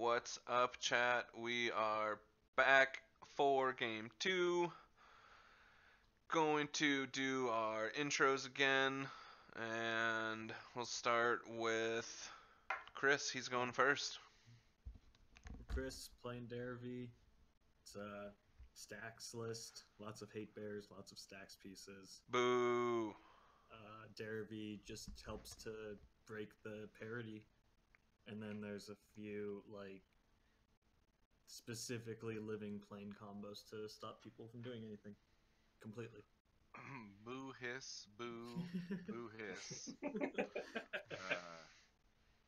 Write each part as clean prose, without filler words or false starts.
What's up, chat? We are back for game 2. Going to do our intros again, and we'll start with Chris. He's going first. Chris playing Derevi. It's a Stax list. Lots of hate bears, lots of Stax pieces. Boo. Derevi just helps to break the parity. And then there's a few, like, specifically living plane combos to stop people from doing anything. Completely. Boo hiss, boo, boo hiss.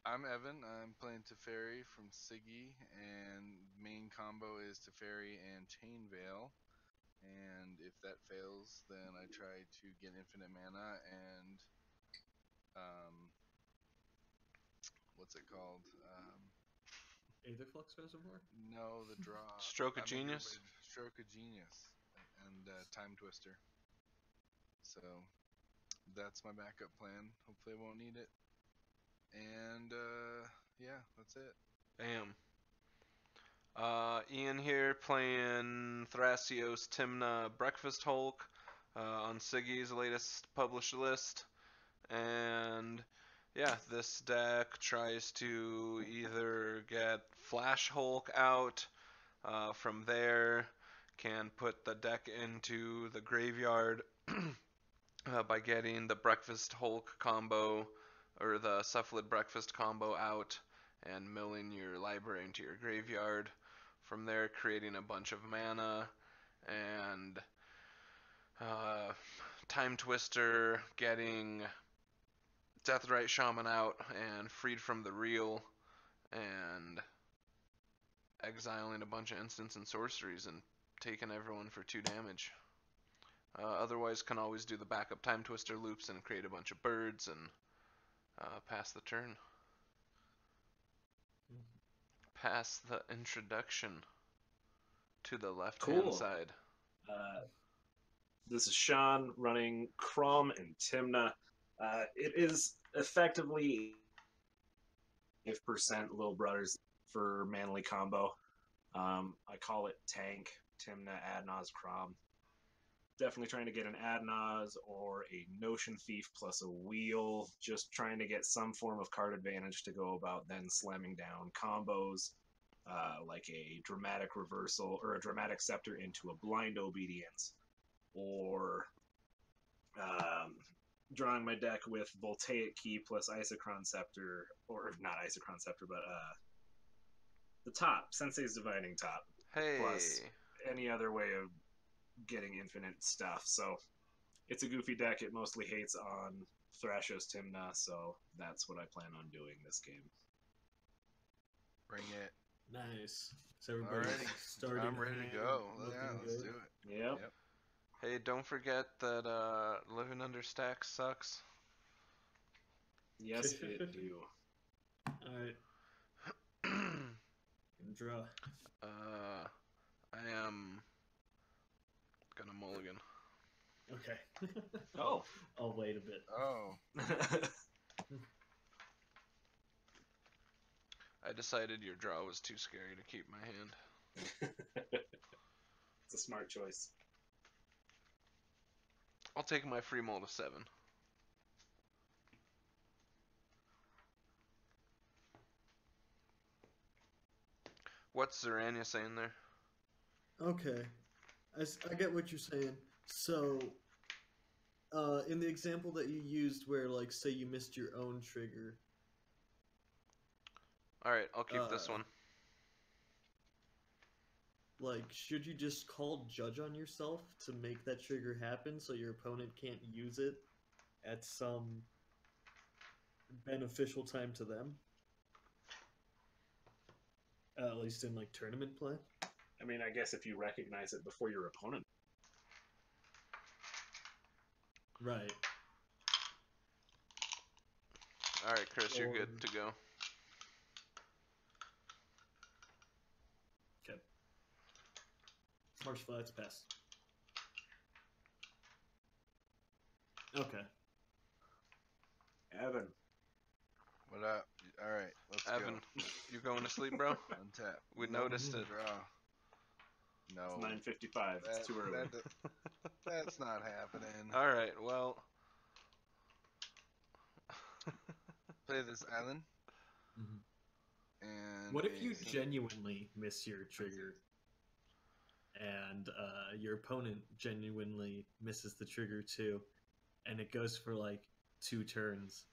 I'm Evan. I'm playing Teferi from Siggy, and main combo is Teferi and Chain Veil. And if that fails, then I try to get infinite mana and what's it called? Aetherflux Reservoir? No, the draw. Stroke of Genius? Stroke of Genius and Time Twister. So that's my backup plan. Hopefully I won't need it. And yeah, that's it. Bam. Ian here playing Thrasios, Tymna, Breakfast Hulk on Siggy's latest published list. And yeah, this deck tries to either get Flash Hulk out, from there can put the deck into the graveyard by getting the Breakfast Hulk combo or the Cephalid Breakfast combo out and milling your library into your graveyard. From there, creating a bunch of mana and Time Twister, getting Deathrite Shaman out and freed from the reel, and exiling a bunch of instants and sorceries and taking everyone for 2 damage. Otherwise, can always do the backup Time Twister loops and create a bunch of birds and pass the turn. Pass the introduction to the left-hand side. This is Sean running Kraum and Tymna. It is effectively 5% Little Brothers for Manly combo. I call it Tank, Tymna, Adnaz, Kraum. Definitely trying to get an Adnaz or a Notion Thief plus a Wheel. Just trying to get some form of card advantage to go about then slamming down combos. Like a Dramatic Reversal or a Dramatic Scepter into a Blind Obedience. Or drawing my deck with Voltaic Key plus Isochron Scepter, or not Isochron Scepter, but the top, Sensei's Divining Top, Hey. plus any other way of getting infinite stuff. So it's a goofy deck. It mostly hates on Thrasios Tymna, so that's what I plan on doing this game. Bring it. Nice. So everybody starting. I'm ready to go. Yeah, let's do it. Yep. Hey, don't forget that living under Stax sucks. Yes, it do. Alright. Draw. I am gonna mulligan. Okay. Oh. I'll wait a bit. Oh. I decided your draw was too scary to keep my hand. It's a smart choice. I'll take my free mull to 7. What's Zerania saying there? Okay. I get what you're saying. So, in the example that you used where, like, say you missed your own trigger. Alright, I'll keep this one. Like, should you just call Judge on yourself to make that trigger happen so your opponent can't use it at some beneficial time to them? At least in, like, tournament play? I mean, I guess if you recognize it before your opponent. Right. Alright, Chris, you're good to go. Okay. March flats pass. Okay. Evan. What up? All right, let's go. Evan, you going to sleep, bro? Untap. We noticed it. Draw. No. 9:55. It's too early. That's not happening. All right. Well. Play this island. Mhm. And What if you a- genuinely miss your trigger, and your opponent genuinely misses the trigger too, and it goes for like 2 turns?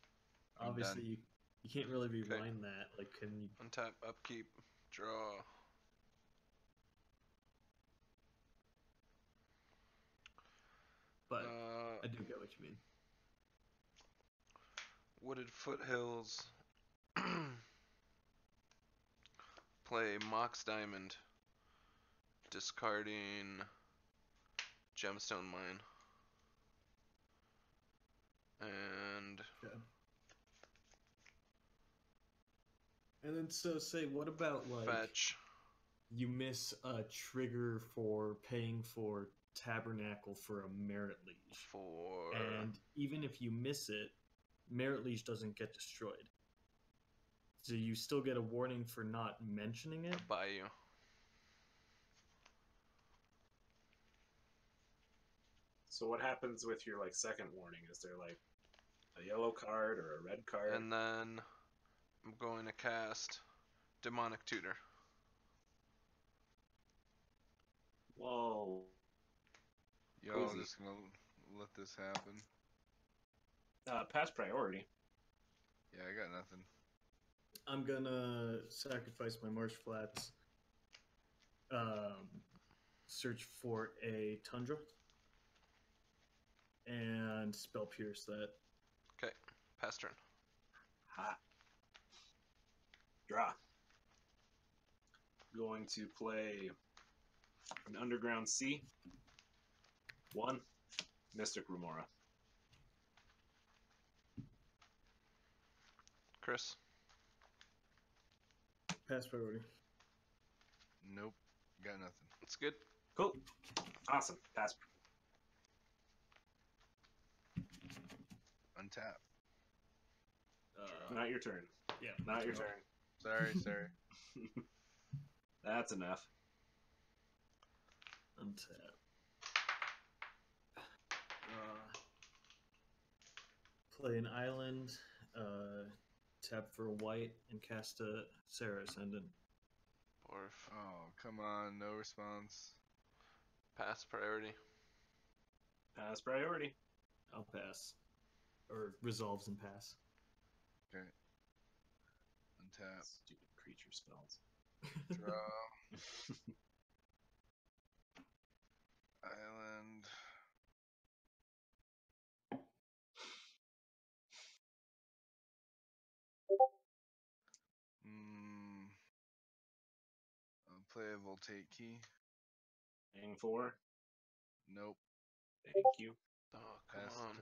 I'm Obviously, done. you can't really rewind that. Like, can you? Untap, upkeep, draw. But I do get what you mean. Wooded Foothills. Play Mox Diamond. Discarding Gemstone Mine. And Okay. And then, so say, what about like fetch. you miss a trigger for paying for Tabernacle for a Merit Liege, For and even if you miss it, Merit Liege doesn't get destroyed. So you still get a warning for not mentioning it. Bayou. So what happens with your like second warning? Is there like a yellow card or a red card? And then I'm going to cast Demonic Tutor. Whoa. Y'all Cozy. just gonna let this happen? Pass priority. Yeah, I got nothing. I'm gonna sacrifice my Marsh Flats. Search for a Tundra. And Spell Pierce that. Okay, pass turn. Ha. Draw. Going to play an Underground Sea. 1. Mystic Remora. Chris. Pass priority. Nope, got nothing. That's good. Cool. Awesome. Pass. Untap. Not your turn. Yeah. Not your Nope. turn. Sorry. That's enough. Untap. Play an island. Tap for white and cast a Sarah Ascendant. Orf. Oh, come on, no response. Pass priority. Pass priority. I'll pass. Or resolves and pass. Okay. Untap. Stupid creature spells. Draw. Island. I'll play a Voltaic Key. Hang 4. Nope. Thank you. Oh, come Pass. on.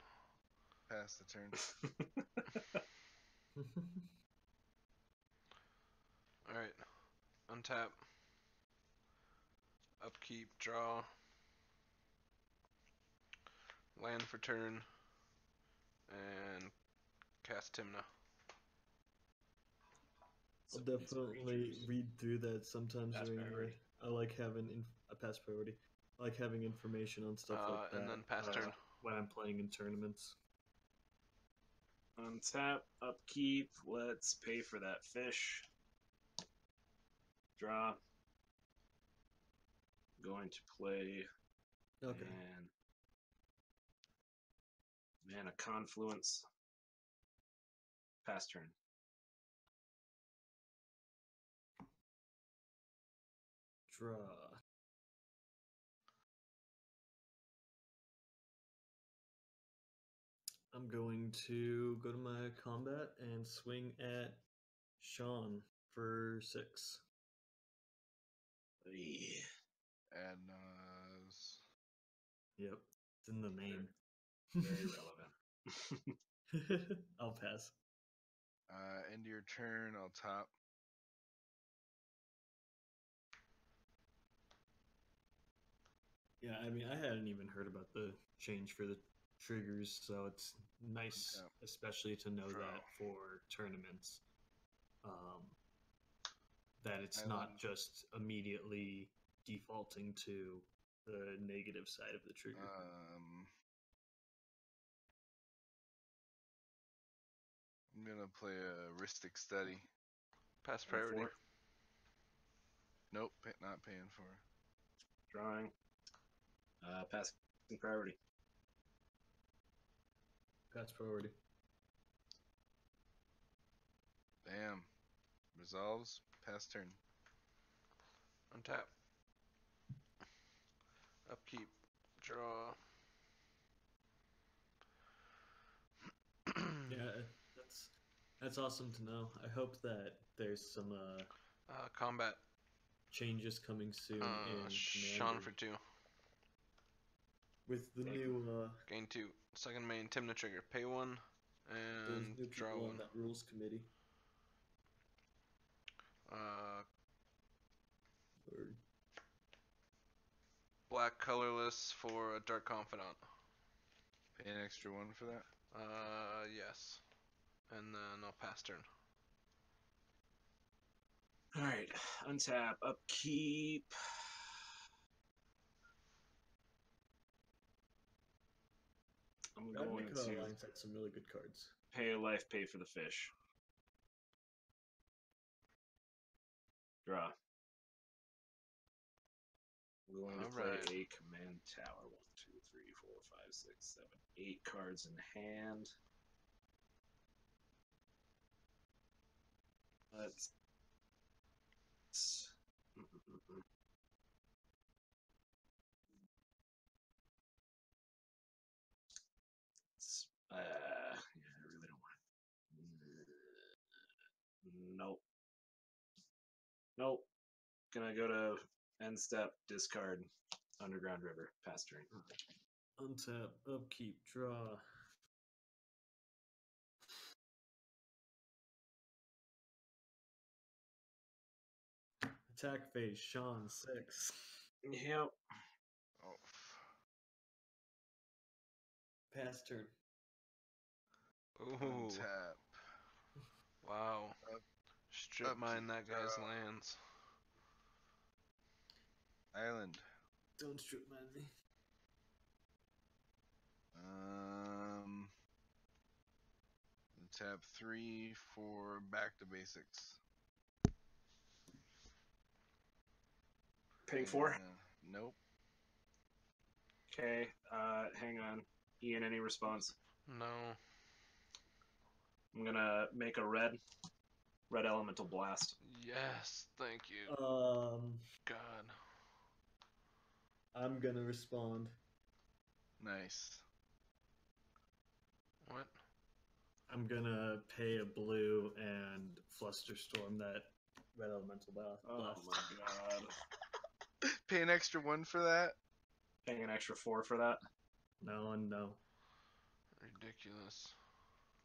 Pass the turn. Alright. Untap. Upkeep, draw. Land for turn. And cast Tymna. I'll definitely read through that sometimes Pass during priority. I like having a pass priority. I like having information on stuff like that. And then pass turn. when I'm playing in tournaments. Untap, upkeep. Let's pay for that fish. Draw. Going to play. Okay. Man, a confluence. Pass turn. Draw. I'm going to go to my combat and swing at Sean for 6. Yeah. Adnaz. Yep, it's in the name. Very relevant. I'll pass. End your turn. I'll top. Yeah, I mean, I hadn't even heard about the change for the triggers, so it's nice, Okay. especially to know Draw. that for tournaments. that it's Island. not just immediately defaulting to the negative side of the trigger. I'm gonna play a Ristic Study. Pass priority. 4. Nope, not paying for. Drawing. Passing priority. Pass priority. Bam. Resolves. Pass turn. Untap. Upkeep. Draw. Yeah, that's awesome to know. I hope that there's some Combat. changes coming soon in Sean Commander. for 2. With the new Gain 2. Second main Tymna trigger. Pay 1 those and new draw people 1. on that rules committee. Or Black colorless for a Dark Confidant. Pay an extra 1 for that. Yes. And then I'll pass turn. Alright. Untap. Upkeep. I'm going Ravnica to Alliance had some really good cards. pay a life, pay for the fish. Draw. I'm going to play Alright. a command tower. 1, 2, 3, 4, 5, 6, 7, 8 cards in hand. Let's. Yeah, I really don't want it. Nope. Nope. Gonna go to end step, discard, Underground River, pass turn. Untap, upkeep, draw. Attack phase, Sean 6. Yep. Oh. Pass turn. Ooh. Untap. Wow. Up- Strip upkeep, mine that guy's draw. lands. Island. Don't strip mine me. Tap 3 for back to basics. Paying 4. Nope. Okay. Hang on. Ian, any response? No. I'm gonna make a red elemental blast. Yes. Thank you. God. I'm gonna respond. Nice. What? I'm gonna pay a blue and Flusterstorm that red elemental blast. Oh my god. Pay an extra 1 for that. Paying an extra 4 for that. No and no. Ridiculous.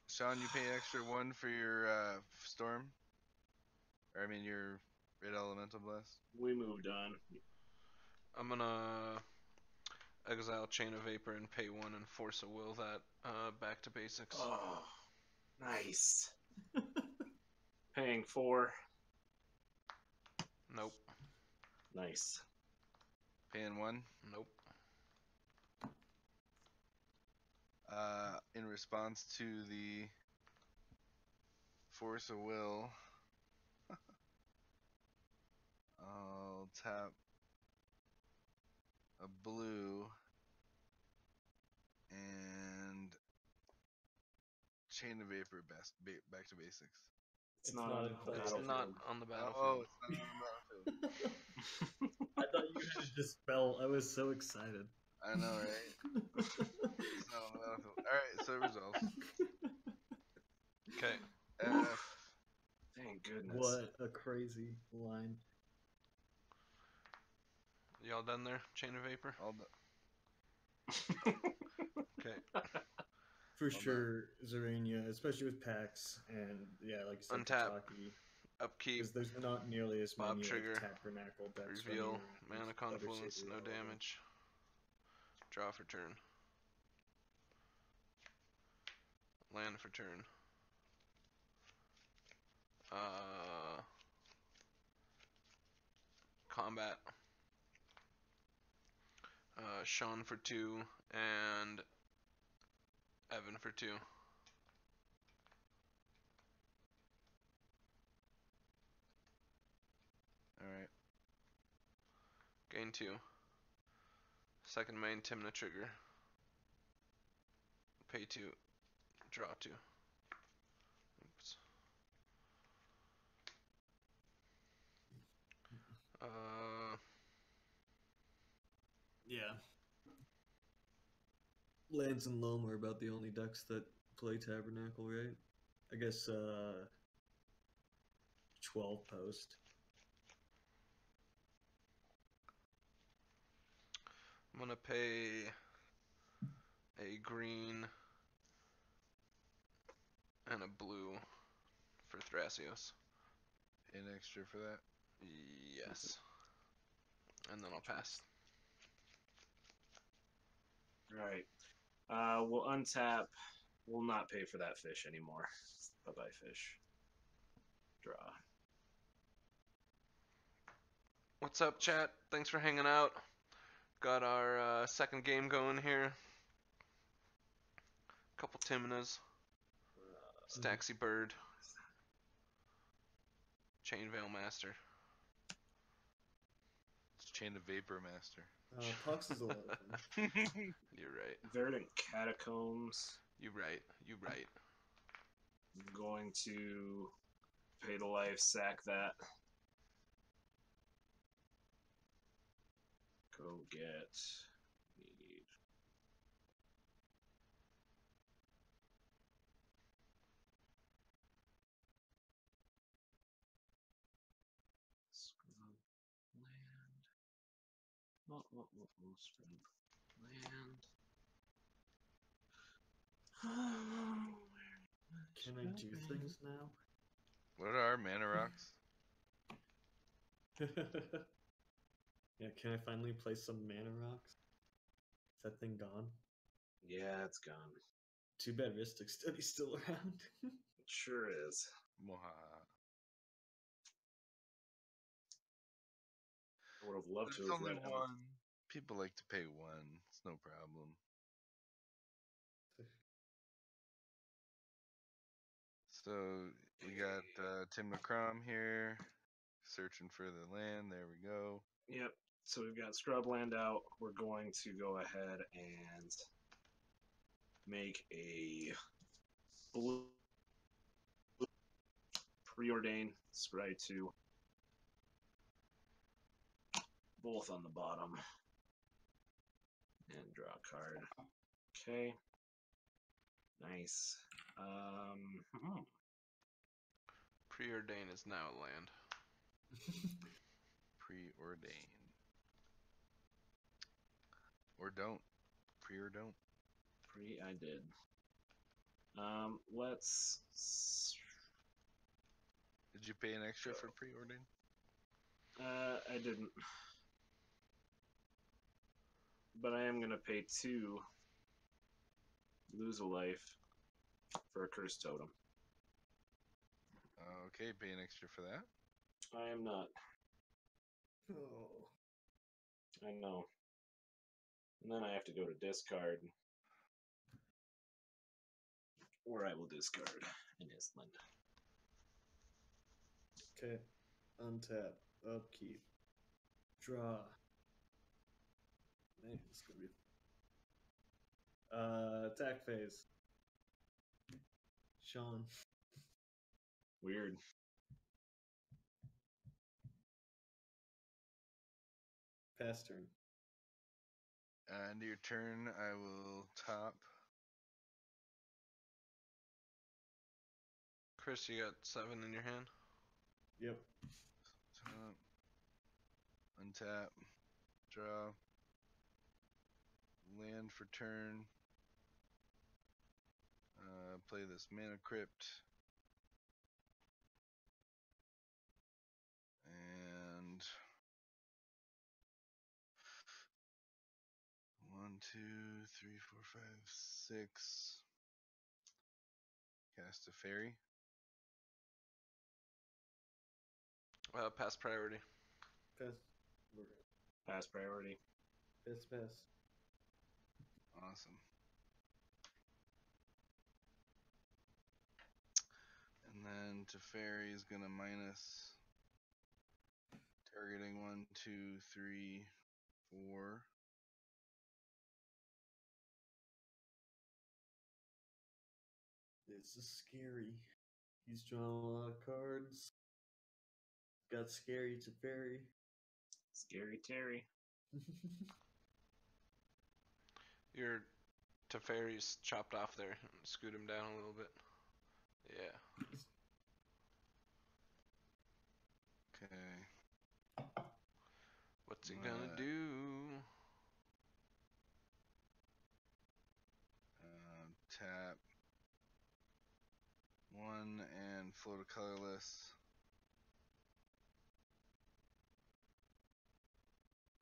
Sean, you pay an extra 1 for your storm. Or I mean your red elemental blast. We moved on. I'm gonna exile Chain of Vapor and pay 1 and force a will that back to basics. Oh, nice. Paying 4. Nope. Nice. Paying 1. Nope. In response to the force of will, I'll tap a blue and Chain of Vapor back to basics. It's not on the in It's battlefield. not on the battlefield. Oh, it's not on the battlefield. I thought you had to dispel. I was so excited. I know, right? It's not on the battlefield. Alright, so it resolves. Okay. F. Thank goodness. What a crazy line. Y'all done there? Chain of Vapor? All the, Okay. For Hold sure, Zarania, especially with packs, and yeah, like you said, Untap. Kataki, Upkeep. because there's not nearly as Bob many trigger. like Tabernacle decks. Reveal. running Mana around. Confluence. Other No Savior Elven. damage. Draw for turn. Land for turn. combat. Sean for 2 and Evan for 2. Alright. Gain 2. Second main Tymna trigger. Pay 2. Draw 2. Oops. Yeah. Lance and Loam are about the only decks that play Tabernacle, right? I guess 12 post. I'm gonna pay a green and a blue for Thrasios. Pay an extra for that. Yes. And then I'll pass. Alright. We'll untap. We'll not pay for that fish anymore. Bye-bye, fish. Draw. What's up, chat? Thanks for hanging out. Got our second game going here. Couple Tymnas. Staxy Bird. Chain Veil Master. It's Chain of Vapor Master. Pucks is 11. You're right. Verdant Catacombs. You right. You right. I'm going to pay the life, sack that. Go get. Need. Scrub land. Scrub land. Can I do things now? What are mana rocks? Yeah, can I finally play some mana rocks? Is that thing gone? Yeah, it's gone. Too bad Ristic Study's still around. It sure is. Mwahaha. I would have loved to There's have only read one. People like to pay one. It's no problem. So you got Tymna Kraum here, searching for the land. There we go. Yep. So we've got scrubland out. We're going to go ahead and make a blue preordain scry 2. Both on the bottom. And draw a card. Okay. Nice. Preordain is now land. Preordain. Or don't. Pre or don't. Pre, I did. Let's. Did you pay an extra for preordain? I didn't. But I am gonna pay 2. Lose a life for a cursed totem. Okay, pay an extra for that. I am not. Oh. I know. And then I have to go to discard. Or I will discard an Island. Okay. Untap. Upkeep. Draw. Man, it's gonna be. Attack phase. Sean. Weird. Pass turn. End of your turn, I will top. Chris, you got 7 in your hand? Yep. Top. Untap. Draw. Land for turn. Play this Mana Crypt. And 1, 2, 3, 4, 5, 6. Cast a fairy. Pass priority. Pass. Pass priority. Pass. Awesome. And then Teferi is gonna minus targeting 1, 2, 3, 4. This is scary. He's drawn a lot of cards. Got scary to Teferi. Scary Terry. Your Teferi's chopped off there. Scoot him down a little bit. Yeah. Okay. What's he gonna do? Tap 1 and float a colorless.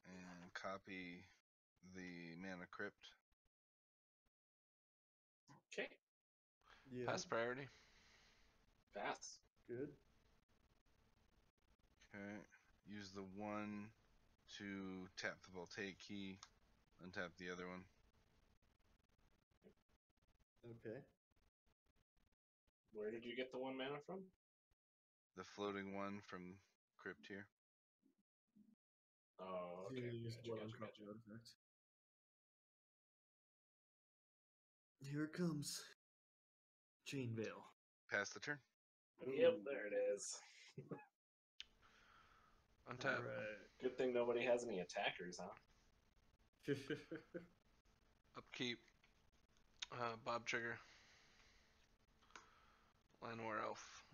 And copy the mana crypt. Okay. Yeah. Pass priority. Pass. Good. Okay. Use the 1 to tap the voltaic key, untap the other one. Okay. Where did you get the 1 mana from? The floating one from crypt here. Oh, okay. Use Gotcha, one gotcha, uncopy gotcha. artifact. Here it comes. Chain Veil. Pass the turn. Yep, there it is. Untap. Alright. Good thing nobody has any attackers, huh? Upkeep. Bob Trigger. Llanowar Elf.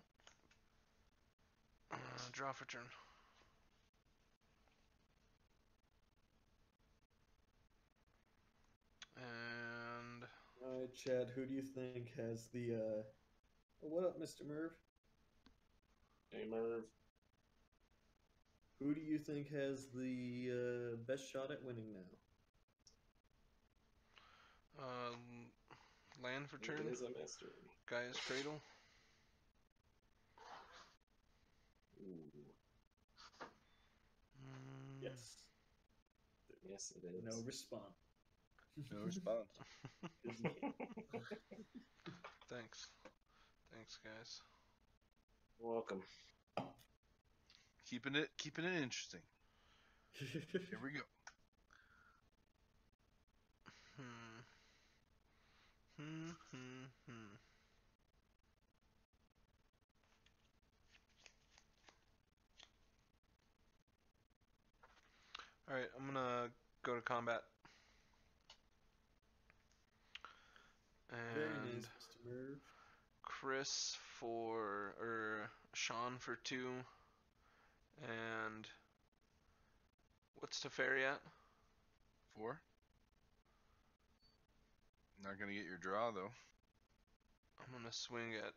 Draw for turn. And Alright, Chad, who do you think has the oh, what up, Mr. Merv? Hey, Merv. Who do you think has the best shot at winning now? land for It turn. is a mystery. Gaia's Cradle. Ooh. Yes. Yes, it is. No response. No response. Thanks. Thanks, guys. Welcome. Keeping it interesting. Here we go. Alright, I'm gonna go to combat. Very And nice, Mr. Merv. Chris or Sean for 2. And what's Teferi at? 4. Not gonna get your draw though. I'm gonna swing at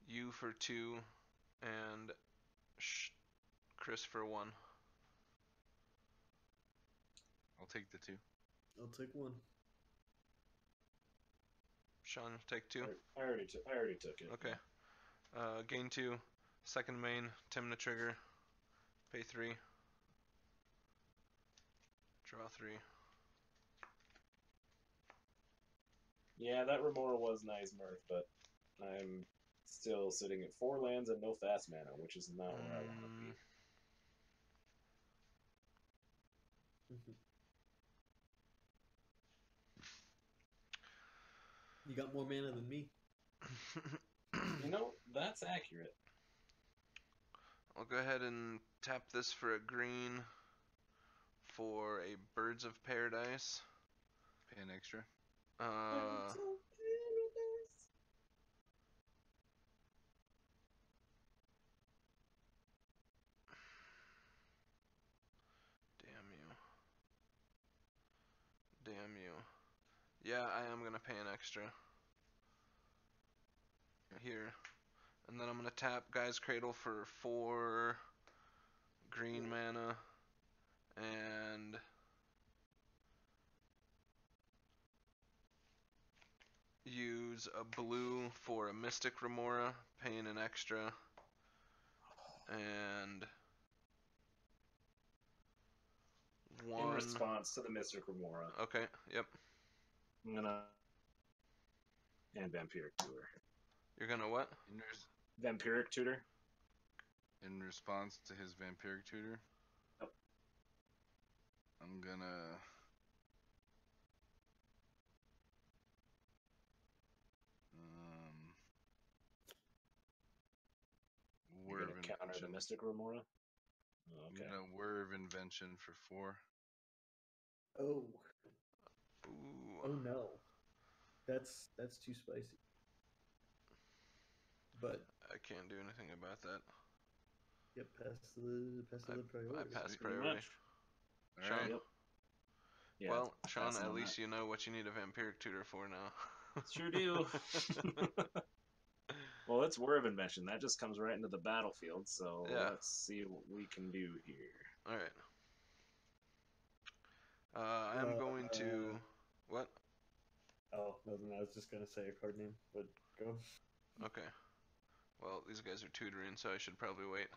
you for 2 and Chris for 1. I'll take the 2. I'll take 1. Sean, take 2. I already took it. Okay. Gain 2. Second main, Tymna trigger. Pay 3. Draw 3. Yeah, that Remora was nice, Murph, but I'm still sitting at 4 lands and no fast mana, which is not where I want to be. You got more mana than me. You know, that's accurate. I'll go ahead and tap this for a green for a Birds of Paradise. Pay an extra. Damn you. Damn you. Yeah, I am gonna pay an extra. Here. And then I'm gonna tap Guy's Cradle for 4 green mana. And use a blue for a Mystic Remora, paying an extra. And one. In response to the Mystic Remora, Okay. Yep. I'm gonna and Vampiric Tutor. You're gonna what? Vampiric Tutor. In response to his vampiric tutor, Yep. I'm gonna You're Word gonna of counter the Invention. Mystic Remora. Oh, I'm okay. gonna Word of Invention for 4. Oh, Ooh. oh no, that's too spicy. But I can't do anything about that. yep, pass the priority. I pass Sweet. Pretty priority. much. Sean. Alright. Yep. Yeah. Well, Sean, passing at on least that. you know what you need a vampiric tutor for now. Sure do. Well, it's Word of Invention. That just comes right into the battlefield. So Yeah. let's see what we can do here. All right. I'm going to what? Oh, nothing. I was just gonna say a card name, but go. Okay. Well, these guys are tutoring, so I should probably wait.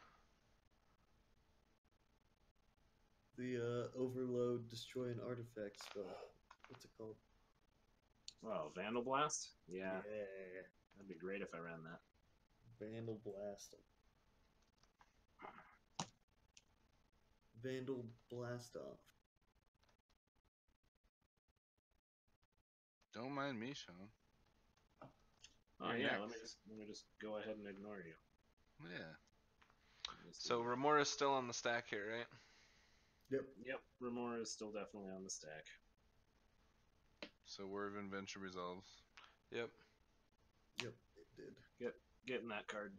The overload, destroy an artifact spell. What's it called? Oh, Vandal Blast? Yeah, Yeah, that'd be great if I ran that. Vandal Blast. Vandal Blast off. Don't mind me, Sean. Oh You're yeah, next. let me just go ahead and ignore you. Yeah. So Remora's still on the stack here, right? Yep, Remora is still definitely on the stack. So Word of Invention resolves. Yep. Yep, it did. Getting that card.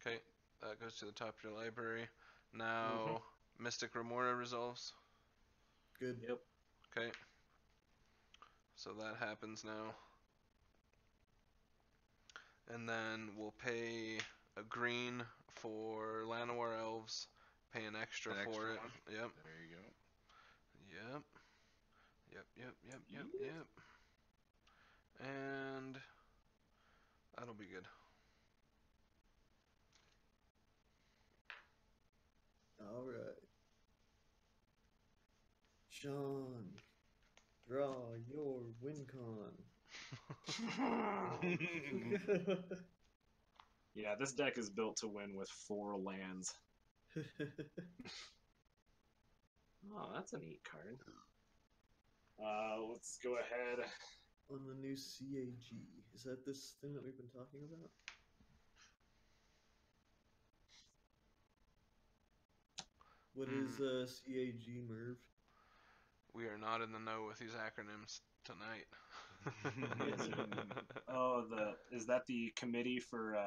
Okay. That goes to the top of your library. Now, Mystic Remora resolves. Good. Yep. Okay. So that happens now. And then we'll pay a green for Llanowar Elves. Pay an extra An for extra it. one? Yep. There you go. Yep. Yep. And that'll be good. All right. Sean, draw your win con. Yeah, this deck is built to win with 4 lands. Oh, that's a neat card. Let's go ahead. On the new cEDH. Is that this thing that we've been talking about? What is cEDH, Merv? We are not in the know with these acronyms tonight. Oh, is that the committee for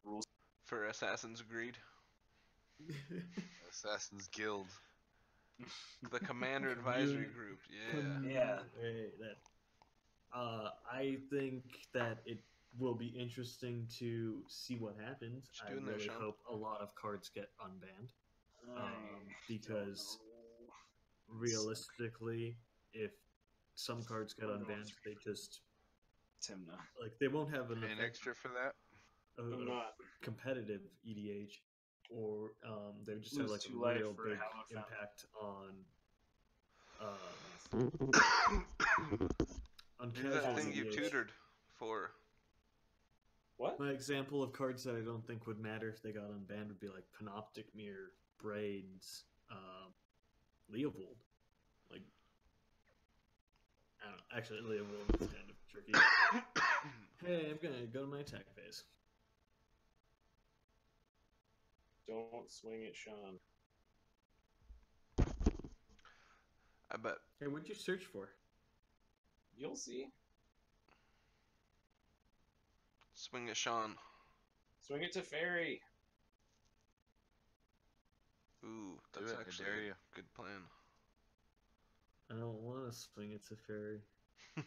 rules? For Assassin's Greed. Assassin's Guild. The Commander Advisory Group. Yeah. Yeah. Hey, that. I think that it will be interesting to see what happens. What I you doing there, really Sean? hope a lot of cards get unbanned. Because don't know. realistically, if some cards get unbanned, they just Tymna. like they won't have an Pay an effect, extra for that? I'm not. competitive EDH, or they would just Lose have like 2 a life real for big Hallowed Fountain. impact on Who's casual that thing you've EDH. tutored for? What? My example of cards that I don't think would matter if they got unbanned would be like Panoptic Mirror, Braids, Leovold. Like, I don't know. Actually, Leovold is kind of tricky. Hey, I'm gonna go to my attack phase. Don't swing it, Sean. I bet. Hey, what'd you search for? You'll see. Swing it, Sean. Swing it to Teferi. Ooh, Do that's it, I actually dare a you. good plan. I don't want to swing it to Teferi.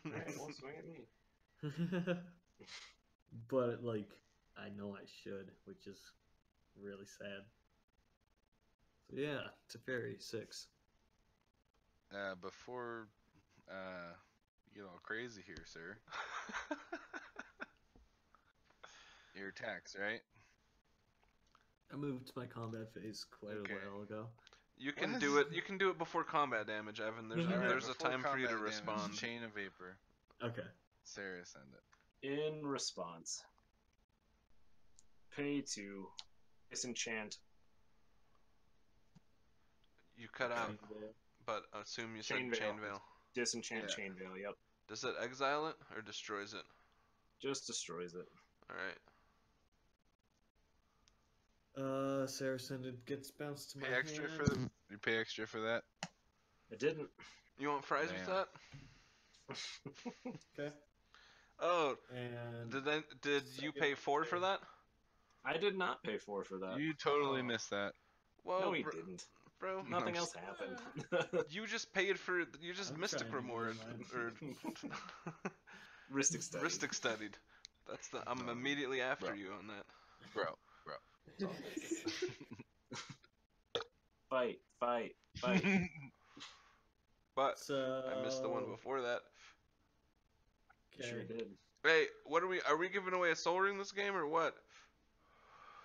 Alright, well, swing at me. But, like, I know I should, which is really sad. So, yeah, Teferi, 6. Before you get all crazy here, sir. Your attacks, right? I moved to my combat phase quite Okay. a while ago. You can What? do it. You can do it before combat damage, Evan. There's All right, there's a before time for you to combat damage, respond. Chain of Vapor. Okay. Sarah, send it. In response, pay to disenchant You cut out, Chain Veil. but assume you said Chain Veil. chain veil. disenchant Yeah. chain veil. Yep, Does it exile it or destroys it? just destroys it. All right. Sarah Ascended gets bounced to my Pay extra hand. for the. You pay extra for that. It didn't. You want fries with Man. that? Okay. Oh, And did you pay 4 for that? I did not pay 4 for that. You totally Oh. missed that. Whoa, No, he bro, didn't. bro. Nothing No. else happened. You just paid for. You just I'm Mystic trying to Remored remember or Ristic study. Ristic studied. That's the. I'm Bro. immediately after Bro. you on that. Bro. Fight. But So I missed the one before that. You sure Okay. did. Hey, what are we? Are we giving away a Soul Ring this game or what?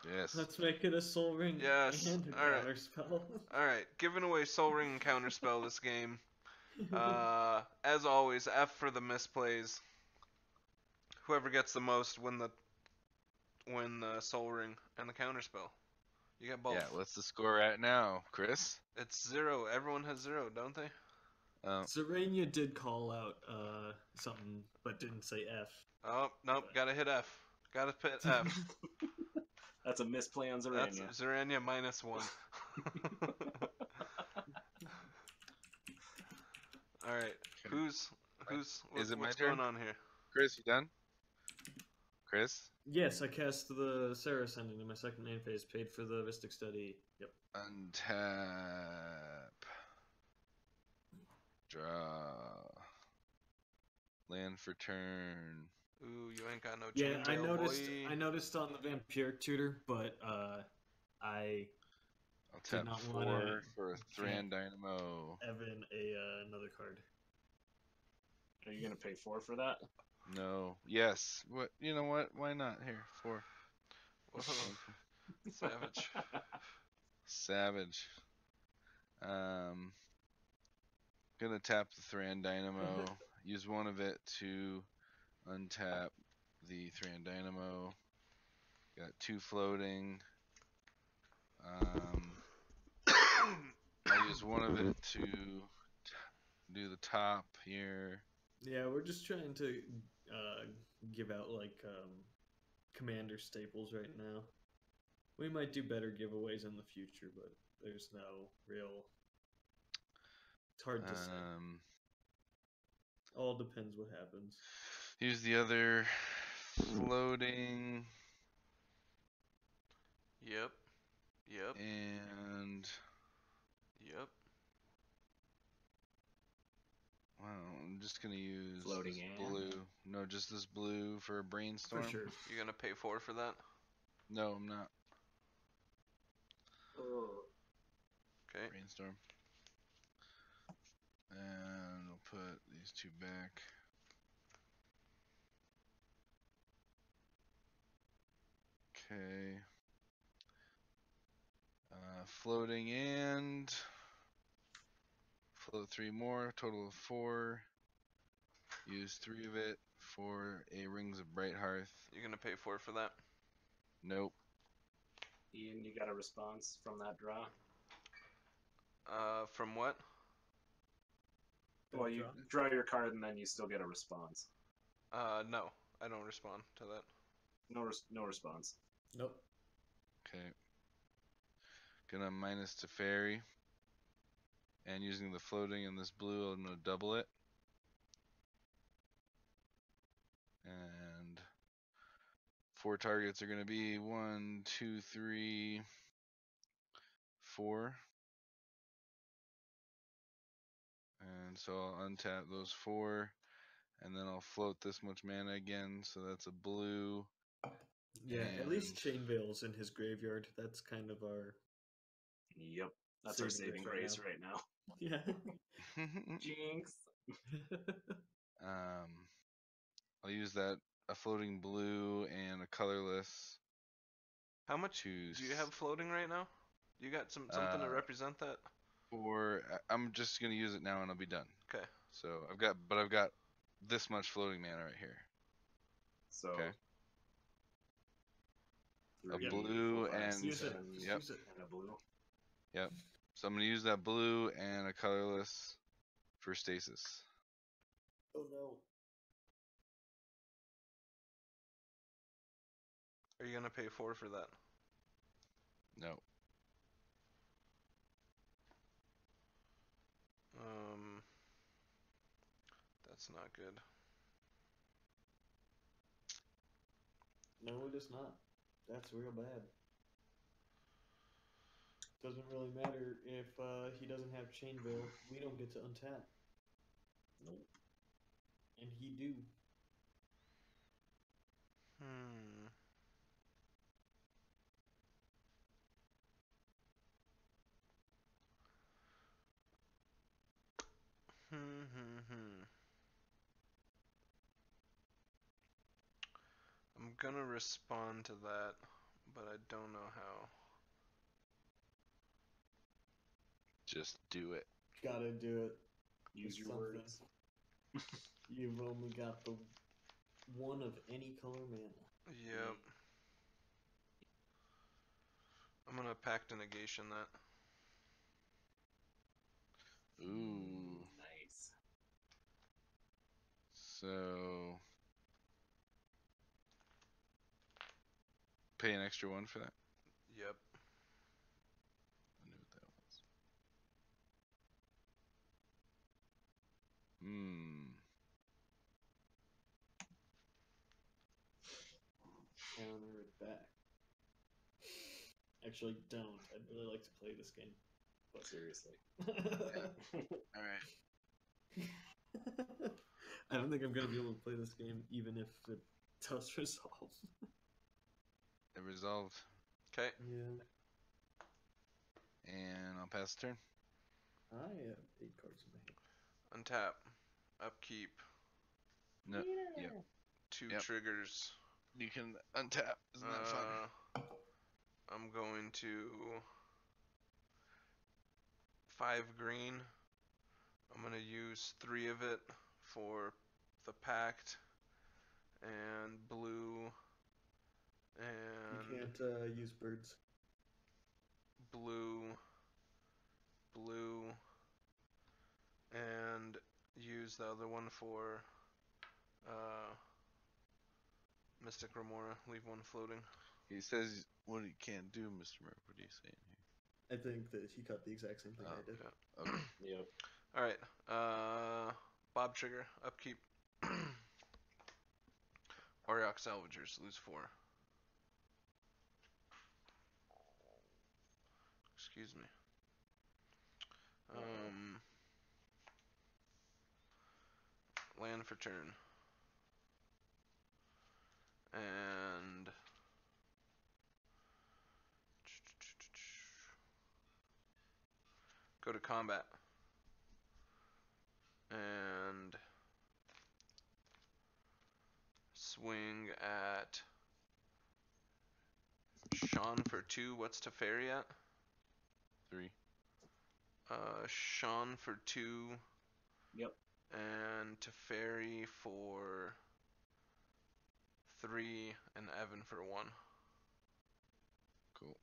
Yes. Let's make it a Soul Ring Yes, and a alright. counter spell. All right, giving away Soul Ring and Counterspell this game. As always, F for the misplays. Whoever gets the most win the Soul Ring and the Counterspell. You get both. Yeah. What's the score at now, Chris? It's 0. Everyone has 0, don't they? Serenia did call out something, but didn't say F. Oh, nope. Gotta hit F. Gotta hit F. That's a misplay on That's Zarania. Zarania -1. All right. Who's Is it my what's turn? going on here? Chris, you done? Chris, Yes, I cast the Sarah Ascending in my second main phase, paid for the Vistic Study. Yep. untap. Draw. Land for turn. Ooh, you ain't got no Yeah, chain I veil, noticed. boy. I noticed on the Vampiric Tutor, but I I'll Did tap not 4 wanna for a Thran Dynamo. Evan another card. Are you gonna pay 4 for that? No. Yes. What? You know what? Why not? Here, 4. Whoa, savage. Savage. Gonna tap the Thran Dynamo. Use one of it to untap the Thran Dynamo. Got 2 floating. I use one of it to do the top here. Yeah, we're just trying to give out like commander staples right now. We might do better giveaways in the future, but there's no real. It's hard to say. All depends what happens. Use the other floating Yep. and wow, I'm just gonna use Floating this and? blue. No, just this blue for a brainstorm. For sure. You gonna pay 4 for that? No, I'm not. Okay. Brainstorm. And I'll put these 2 back. Okay. Floating and float 3 more, total of 4. Use 3 of it for a Rings of Bright Hearth. You gonna pay 4 for that? Nope. Ian, you got a response from that draw? From what? Well, you draw your card and then you still get a response. No, I don't respond to that. No response. Nope. Okay. Gonna minus Teferi. And using the floating in this blue, I'm gonna double it. And 4 targets are gonna be 1, 2, 3, 4. And so I'll untap those 4. And then I'll float this much mana again, so that's a blue. Yeah, at least And- Chain Veil's in his graveyard. That's kind of our. Yep. That's our saving grace right now. Yeah. Jinx. I'll use that a floating blue and a colorless How much to do you have floating right now? You got something to represent that? I'm just gonna use it now and I'll be done. Okay. So I've got this much floating mana right here. So Okay. A 3, blue 4, 5, and 6, Use it. 7, Just yep. use it. and a blue. Yep. So I'm gonna use that blue and a colorless for stasis. Oh no. Are you gonna pay 4 for that? No. That's not good. No, it is not. That's real bad. Doesn't really matter if he doesn't have Chain Veil. We don't get to untap. Nope. And he do. Hmm. Hmm. I'm gonna respond to that, but I don't know how. Just do it. Gotta do it. Use It's your something. words. You've only got the one of any color mana. Yep. I'm gonna Pact a Negation that. Ooh. Nice. So pay an extra 1 for that. Yep. I knew what that was. Hmm. Counter it back. Actually, don't. I'd really like to play this game. But seriously. All right. I don't think I'm gonna be able to play this game even if it does resolve. It resolved, Okay. Yeah. and I'll pass the turn. I have 8 cards in my hand. Untap. Upkeep. No. Yep. 2 Yep. triggers. You can untap. Isn't that fun? I'm going to 5 green. I'm gonna use 3 of it for the Pact, and blue, and You can't use birds. blue, and use the other one for Mystic Remora. Leave 1 floating. He says what he can't do, Mr. Murph. What are you saying here? I think that he got the exact same thing I did. Yeah. Okay. Yep. All right. Bob Trigger. Upkeep. Aureox Salvagers. Lose 4. Excuse me. Land for turn. And go to combat. And swing at Sean for 2. What's Teferi at? 3. Sean for 2. Yep. And Teferi for 3, and Evan for 1. Cool.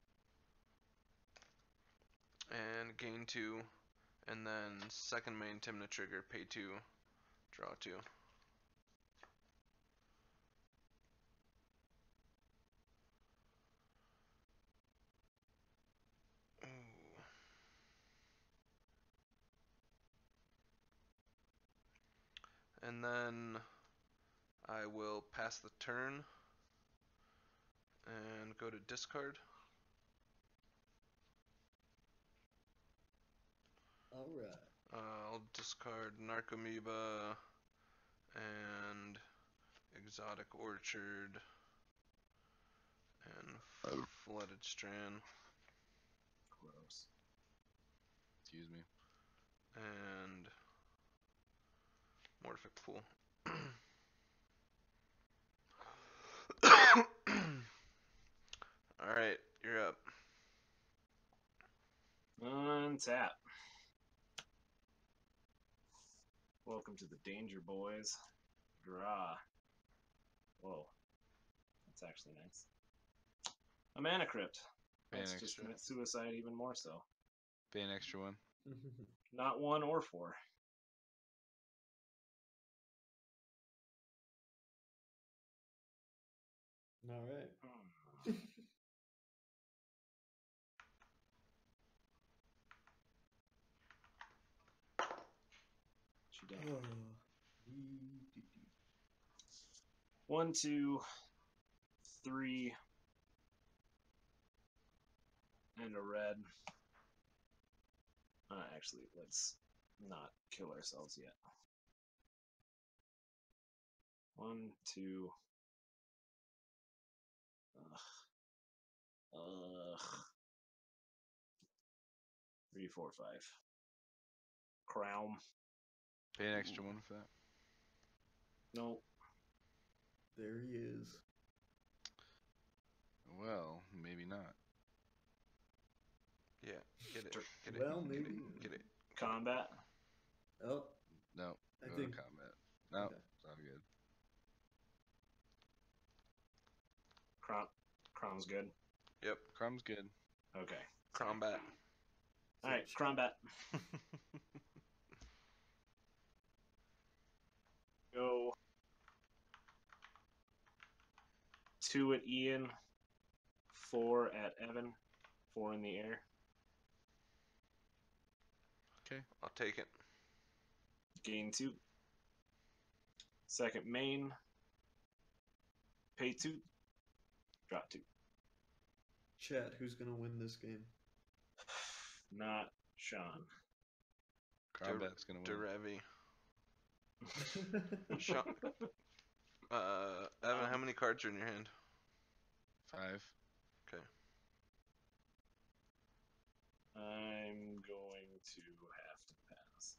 And gain 2, and then second main Tymna trigger, pay 2, draw 2. Ooh. And then I will pass the turn and go to discard. Alright. I'll discard Narcomoeba and Exotic Orchard and Flooded Strand Gross. Excuse me. and Morphic Pool. Alright, You're up. Untap. Welcome to the danger, boys. Draw. Whoa. That's actually nice. A mana crypt. Pay an Let's just extra. commit suicide even more so. Pay an extra one. Not 1 or 4. All right. She done. 1, 2, 3, and a red. Actually, let's not kill ourselves yet. 1, 2. Ugh. 3, 4, 5. Kraum. Pay an extra one for that. Nope. There he is. Well, maybe not. Yeah, get it. Get it. Well, get maybe. it. Get it. Combat. Oh, No. I Go think. to combat. No. Okay. It's all good. Kraum's good. Yep. Crumb's good. Okay. Combat. Alright, combat. Go 2 at Ian, 4 at Evan, 4 in the air. Okay. I'll take it. Gain 2. Second main. Pay 2. Drop 2. Chat, who's gonna win this game? Not Sean. Combat's gonna win. Derevi. Sean, Evan, how many cards are in your hand? 5. Okay. I'm going to have to pass.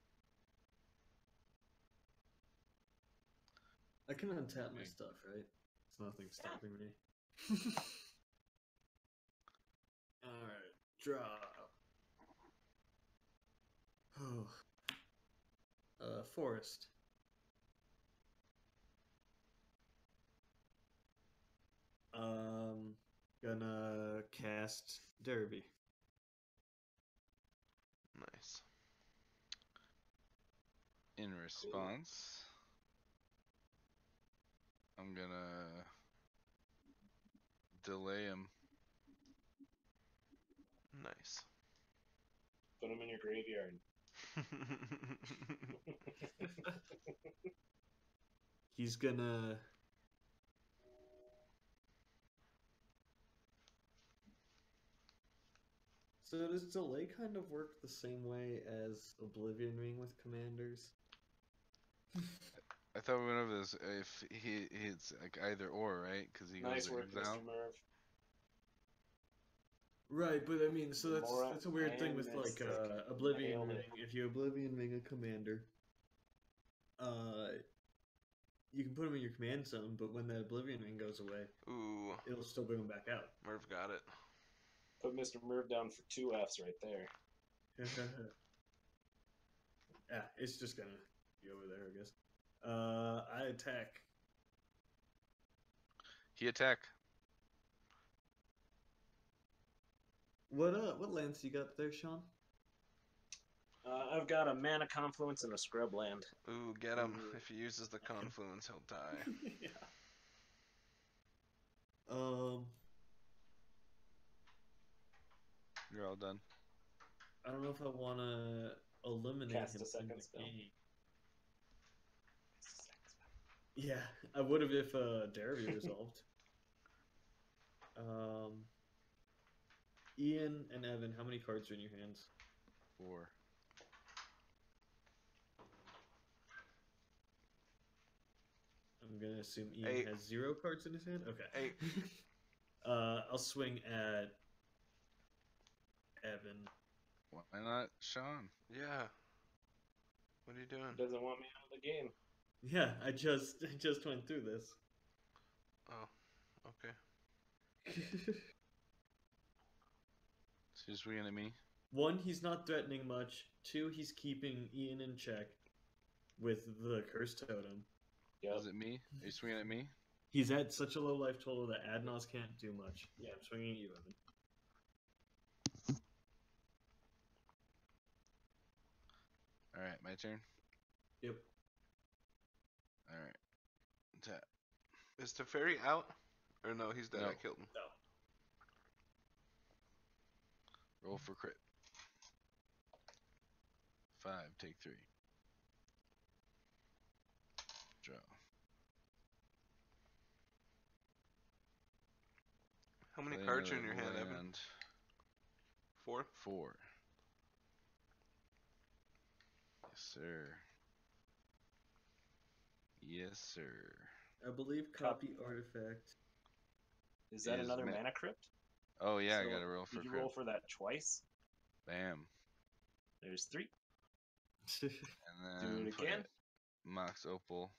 I can untap my Okay. stuff, right? It's nothing stopping me. Alright, draw. Forest. Gonna cast Derevi. Nice. In response, I'm gonna delay him. Nice. Put him in your graveyard. He's gonna. So does delay kind of work the same way as Oblivion Ring with commanders? I thought we went over this. If it's like either or, right? Because he Nice goes work, exile. Mr. Merv. Right, but I mean, so that's a weird thing and with like Mystic. Oblivion Nailed Ring. it. If you Oblivion Ring a commander, you can put him in your command zone, but when that Oblivion Ring goes away, Ooh, it'll still bring him back out. Merv got it. Put Mr. Merv down for 2 Fs right there. Yeah, it's just gonna be over there, I guess. I attack. He attack. What lands you got there, Sean? I've got a Mana Confluence and a Scrub Land. Ooh, get him. If he uses the confluence, he'll die. Yeah. You're all done. I don't know if I want to eliminate Cast him a second in the spell. game. Yeah, I would have if Derevi resolved. Ian and Evan, how many cards are in your hands? 4. I'm gonna assume Ian 8. has 0 cards in his hand. Okay. 8. I'll swing at Evan. Why not Sean? Yeah. What are you doing? Doesn't want me out of the game. Yeah, I just went through this. Oh, okay. He's swinging at me. 1, he's not threatening much. 2, he's keeping Ian in check with the curse totem. Yep. Is it me? Are you swinging at me? He's at such a low life total that Adnos can't do much. Yeah, I'm swinging at you, Evan. All right, my turn. Yep. All right. Tap. Is Teferi out? Or no, he's dead. No. I killed him. No. Roll for crit. 5. Take 3. Draw. How many Play cards are in another your hand, Evan? land. 4? 4. Yes, sir. Yes, sir. I believe copy artifact. Is that Is another ma- mana crypt? Oh yeah, I So, got to roll for Did you crit. roll for that twice? Bam. There's 3. And Do then it put again. Mox Opal.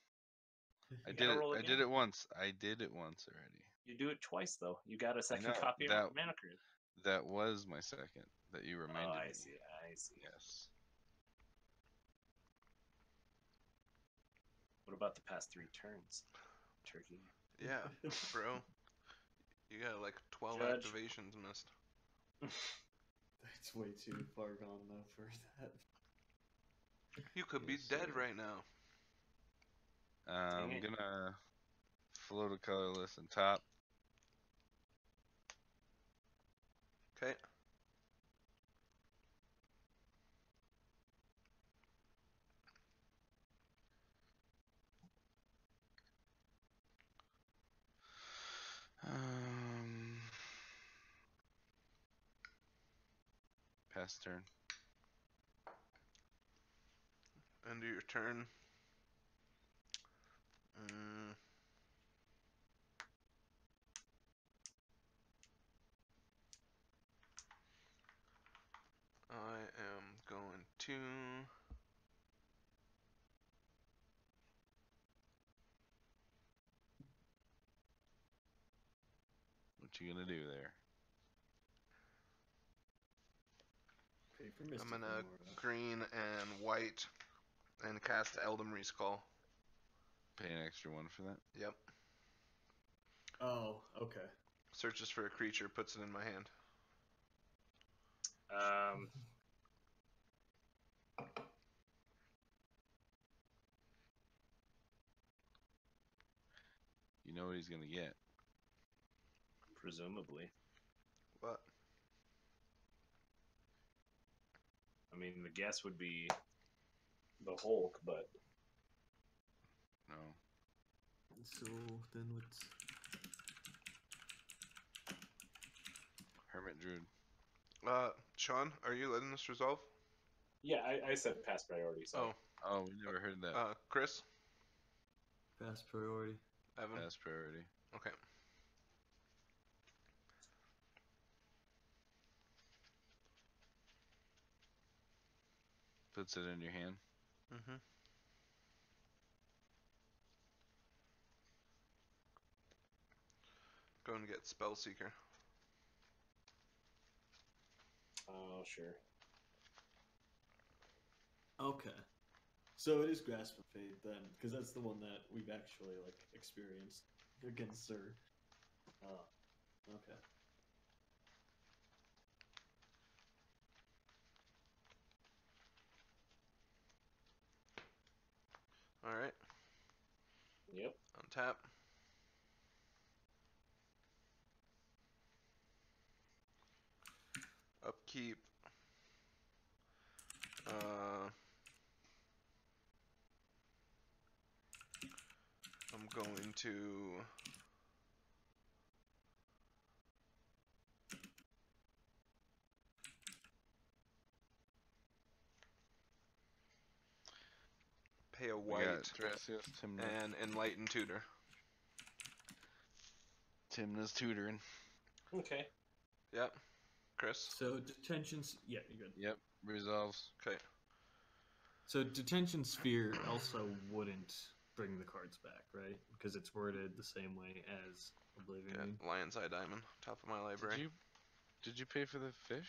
I You did gotta it. roll I again. did it once. I did it once already. You do it twice though. You got a second know, copy of that- mana crypt. That was my second. That you Oh, reminded I me. see. I see. Yes. What about the past 3 turns? Turkey. Yeah, bro. You got like 12 Judge. activations missed. That's way too far gone though for that. You could be Yes, dead sir. right now. I'm it. gonna float a colorless and top. Okay. Pass turn. End of your turn. Mm. I am going to... What you gonna do there? Pay for Mystic I'm gonna Remora. green and white and cast Eldamri's Call. Pay an extra 1 for that. Yep. Oh, okay. Searches for a creature, puts it in my hand. You know what he's gonna get. Presumably. What? I mean, the guess would be the Hulk, but No. So then what's Hermit Druid. Sean, are you letting this resolve? yeah, I said pass priority. So Oh, Oh, we never heard that. Chris? fast priority? Evan? Pass priority. Okay. Puts it in your hand. Mm-hmm. Going to get Spellseeker. oh sure. Okay. So it is Grasp of Fate then, because that's the one that we've actually like experienced against Sir. Okay. Alright. Yep. Untap. Upkeep. I'm going to pay a We white got Thrasios, Tymna. and Enlighten Tutor. Tymna's tutoring. Okay. Yep. Chris? So detentions. Yeah, you're good. Yep. Resolves. Okay. So detention sphere also wouldn't bring the cards back, right? Because it's worded the same way as Got Oblivion. Lion's Eye Diamond. Top of my library. Did you Did you pay for the fish?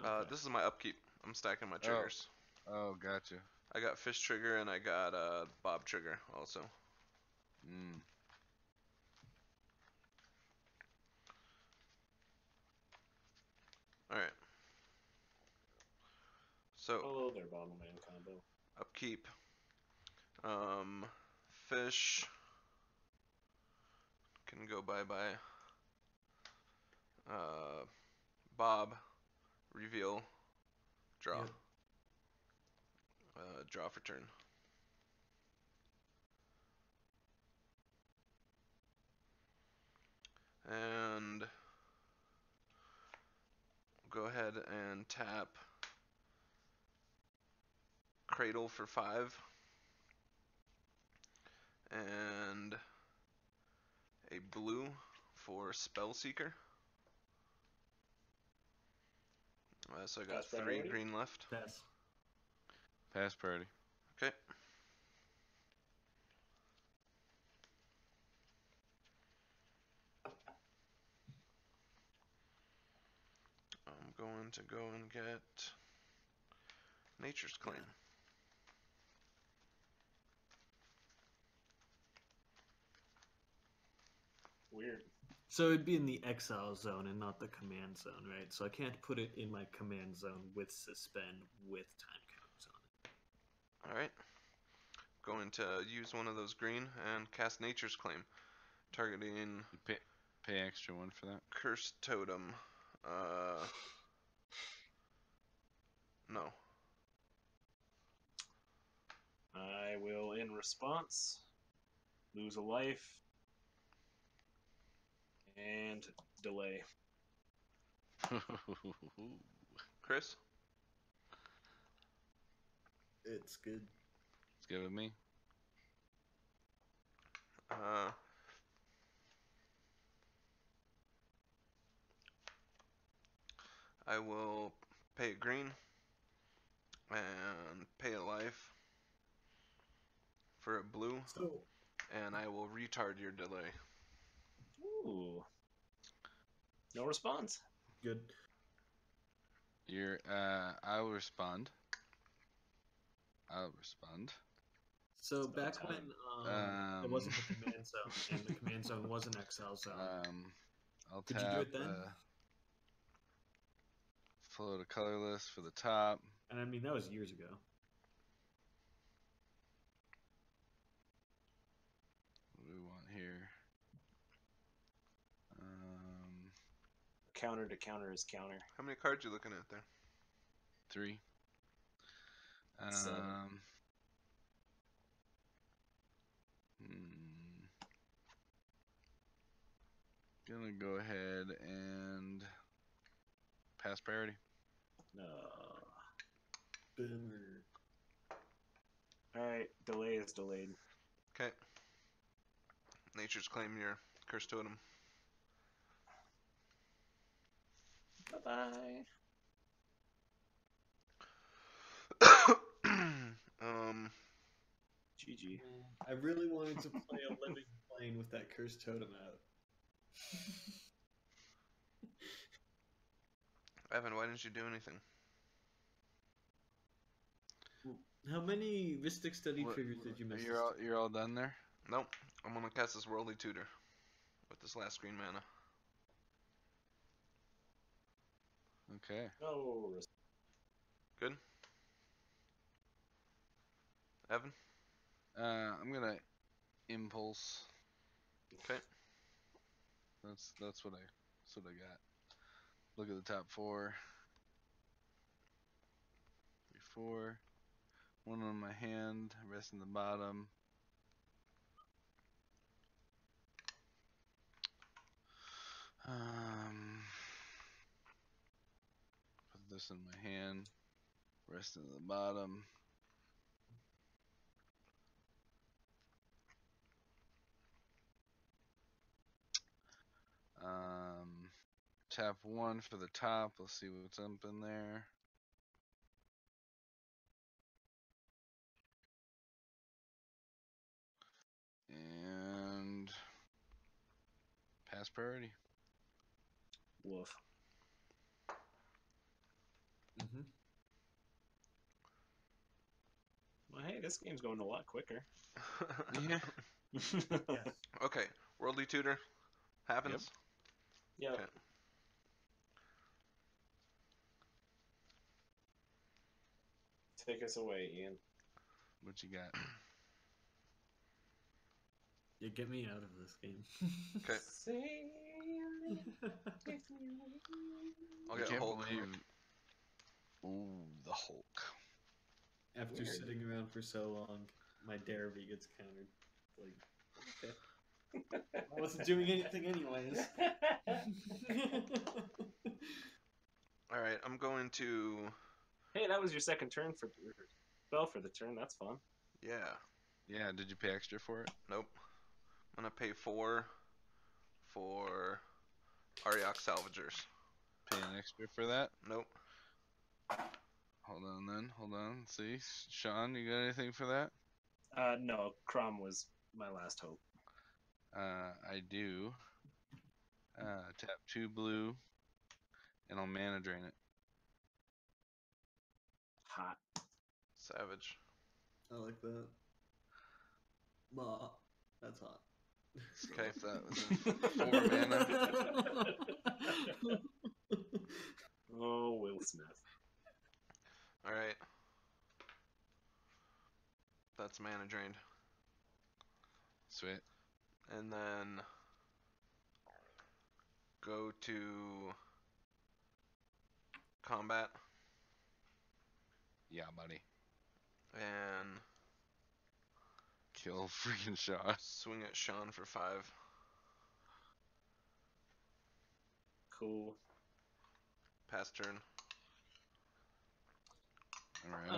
Okay. This is my upkeep. I'm stacking my triggers. Oh, gotcha. I got fish trigger and I got bob trigger also. Mm. All right. So Hello there, bottle man combo. upkeep. Fish can go bye. Bob, reveal, draw. Yep. Draw for turn. And go ahead and tap Cradle for 5. And a blue for Spellseeker. So I got Pass 3 priority? green left. Pass. Pass priority. Okay. I'm going to go and get Nature's Claim. Weird. So it'd be in the exile zone and not the command zone, right? So I can't put it in my command zone with suspend with time counters on it. Alright. Going to use one of those green and cast Nature's Claim. Targeting You pay extra 1 for that. Cursed Totem. No. I will, in response, lose a life and delay. Chris? It's good. It's good with me. I will pay a green and pay a life for a blue, So and I will retard your delay. Ooh. No response. good. I will respond. I'll respond. So Spell back time. when it wasn't the command zone and the command zone was an exile zone. I'll Could tap. you do it then? Float a colorless for the top. And I mean that was years ago. What do we want here? Counter to counter is counter. How many cards you looking at there? 3. 7. Gonna go ahead and pass priority. Boomer. Alright, delay is delayed. Okay. Nature's Claim your Cursed Totem. Bye-bye. GG. I really wanted to play a living plane with that cursed totem out. Evan, why didn't you do anything? How many Mystic Study What- triggers did you miss? You're all done there? Nope. I'm gonna cast this Worldly Tutor with this last green mana. Okay. No. Good? Evan? I'm gonna impulse. Okay. That's what I got. Look at the top 4. 3, 4. 1 on my hand, rest in the bottom. Put this in my hand, rest in the bottom. Tap 1 for the top. Let's see what's up in there. And pass priority. Woof. hey, this game's going a lot quicker. Yeah. Yes. Okay, Worldly Tutor happens. Yep. Okay. Take us away, Ian. What you got? You get me out of this game. Okay, I'll I get can't Hulk. believe. Ooh, the Hulk. After Weird. sitting around for so long, my Derevi gets countered. Like, okay. I wasn't doing anything anyways. All right, I'm going to. Hey, that was your second turn for spell for the turn. That's fun. Yeah. Yeah, did you pay extra for it? Nope. I'm gonna pay 4 for Ariok Salvagers. Pay an extra for that? Nope. Hold on then. Hold on. See, Sean, you got anything for that? No, Kraum was my last hope. I do. Tap 2 blue, and I'll mana drain it. Hot. Savage. I like that. That's hot. Okay. That was a 4 mana. Oh, Will Smith. All right. That's mana drained. Sweet. And then go to combat Yeah, buddy. and Kill freaking Sean. swing at Sean for 5. Cool. Pass turn. Alright.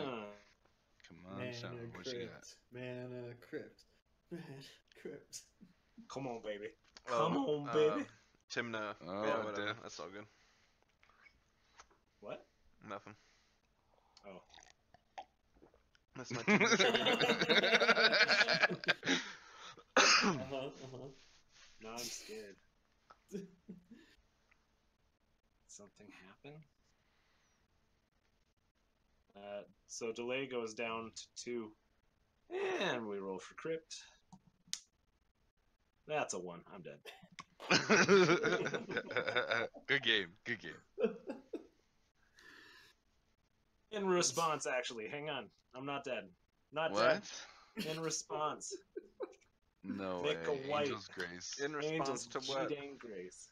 Come on, Sean. What you got? Mana crypt. Mana crypt. Come on, baby. Oh, Come on, baby. Tymna. Oh, Yeah, whatever. death. That's all good. What? Nothing. Oh. That's my Tymna trigger. Now I'm scared. Something happen? So delay goes down to 2. And we roll for crypt. That's a 1. I'm dead. Good game. Good game. In response, actually. Hang on. I'm not dead. Not What? dead. In response. No Make way. a white. Angel's Grace. In response Angels, to what? G-dang grace.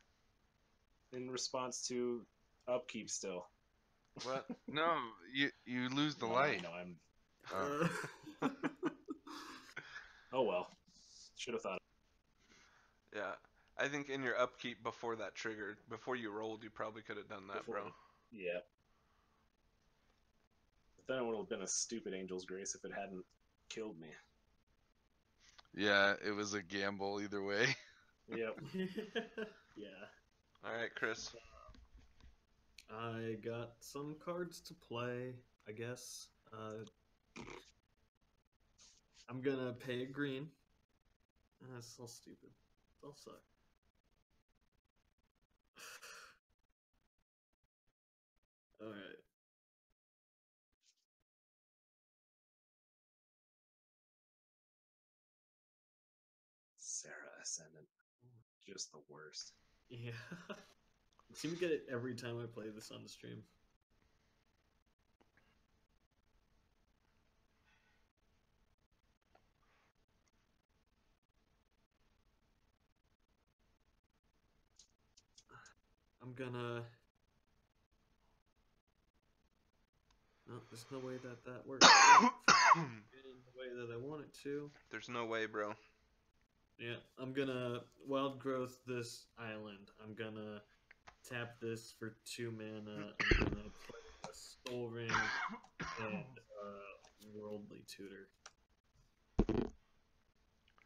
In response to upkeep still. What? No, you lose the No, light. No, I'm... Oh. Oh well. Should have thought. Yeah. I think in your upkeep before that triggered, before you rolled, you probably could have done that, Before- bro. Yeah. But then it would have been a stupid Angel's Grace if it hadn't killed me. Yeah, it was a gamble either way. Yep. Yeah. All right, Chris. I got some cards to play, I guess. I'm gonna pay a green. That's so stupid. They'll suck. Alright. Sarah Ascendant. Just the worst. Yeah. I seem to get it every time I play this on the stream. I'm gonna... No, there's no way that works. In the way that I want it to. There's no way, bro. Yeah, I'm gonna wild growth this island. I'm gonna tap this for 2 mana. I'm gonna play a Soul Ring and Worldly Tutor.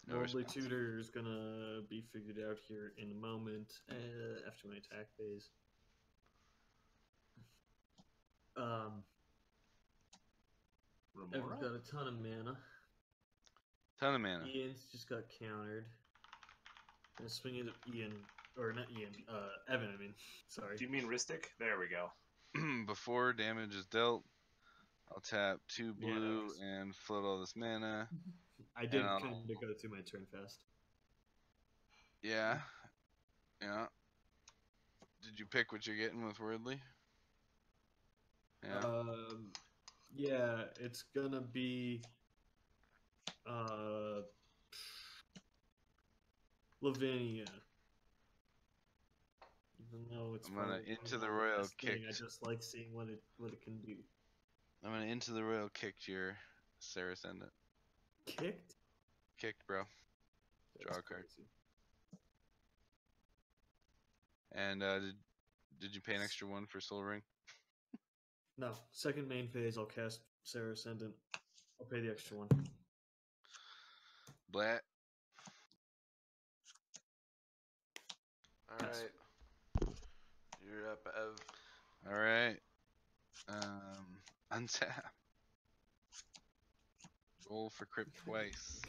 No Worldly response. Tutor is gonna be figured out here in a moment after my attack phase. I've Remora? got a ton of mana. Ton of mana. Ian's just got countered. I'm swinging at Ian, or not Ian, Evan, I mean. Sorry. Do you mean Ristic? There we go. Before damage is dealt, I'll tap 2 Yeah, blue nice. and float all this mana. I did I'll- kind of go through my turn fast. Yeah. Yeah. Did you pick what you're getting with Wordly? Yeah. Yeah, it's gonna be Lavinia. Even though it's I'm gonna probably into the not royal best thing, I kick. just like seeing what it can do. I'm gonna into the royal kick your Saracendent. Kicked? Kicked, bro. That's Draw a card. crazy. And did you pay an extra 1 for Soul Ring? No, second main phase, I'll cast Sarah Ascendant. I'll pay the extra one. Blat. All right. You're up, Ev. All right. Untap. Roll for Crypt twice.